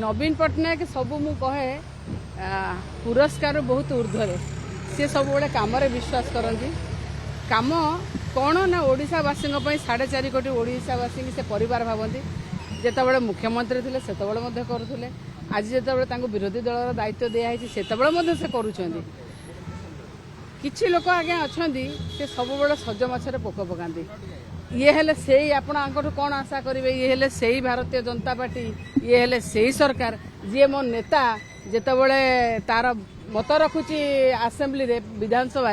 नवीन पट्टनायक सबू मु कहे पुरस्कार बहुत ऊर्ध्वे सी सब बड़े कम विश्वास करती कम कौन ना ओडावासी 4.5 कोटी ओडावासी से परिवार भावती जितेबाला मुख्यमंत्री थे से करुले आज जितेबाला विरोधी दल दायित्व दिखाई से करुँच किछि लोक आज्ञा अच्छा से सब बड़े सज मछरे पोक पकाती ये हेले से आपण कौन आशा करेंगे ये हेले से भारतीय जनता पार्टी ये हेले से सरकार जी मो नेता जितेबाला तार मत रखुची आसेम्बली रे विधानसभा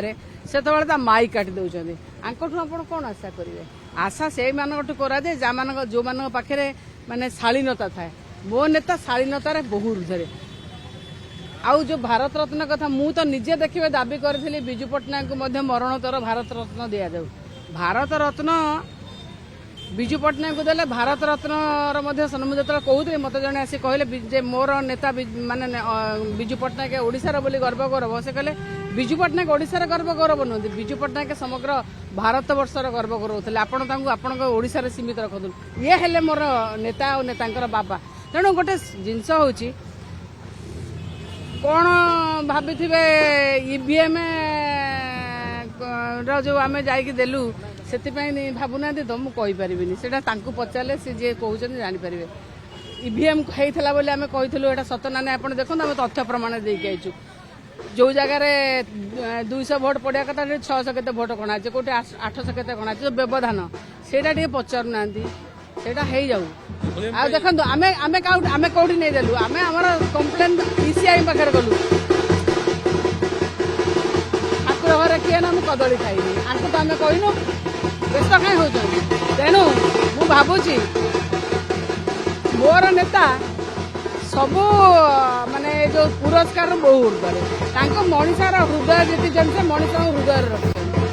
से माई काटी दौरान आंकठू आप कौन आशा करेंगे आशा से मानू कराए जो मान पाखे माने शालीनता थाए मो नेता शालीनतार बहु ऊर्धे आउ जो भारत रत्न कथा मु तो निजे देखिए दाबी करी विजु पट्टनायक को मरणोत्तर भारत रत्न दि जाऊ भारत रत्न विजु पट्टनायक को देले भारत रत्न मुझे जो कहते मत जड़े आसी कहले मोर नेता माने विजु पट्टनायक ओडिशार बोली गर्व गौरव से कहले विजु पट्टनायक ओडिशार गर्व गौरव नुहति विजु पट्टनायक समग्र भारत वर्षर गर्व गौरव आपण ओडिशार सीमित रखु ये हेले मोर नेता और नेता बाबा तेणु गोटे जिनस हूँ कौन भाभी ईवीएम जो आम जालु से भावुना तो मुझे कहीपरि से पचारे सी जी कहते जानीपर ईवीएम होता बोली आम कहूँ सत ना आप देखो आम तथ्य प्रमाण देचु जो जगार 200 भोट पड़ा कथा 600 केते भोट गणा कौटे 800 केते गणा जो व्यवधान से पचारूना से जाऊ आ देखो आम कौटी नहीं देलु आम आम कम्प्लेन ईसीआई पाखे गलु ठाकुर घर किए ना कदली खाइनी आंको तो आम कहनु व्यस्त कहीं हो तेणु मु भावुची मोर नेता सबू माने जो पुरस्कार बहु ऊर्धे मनीषार हृदय जीति मनीष हृदय रखते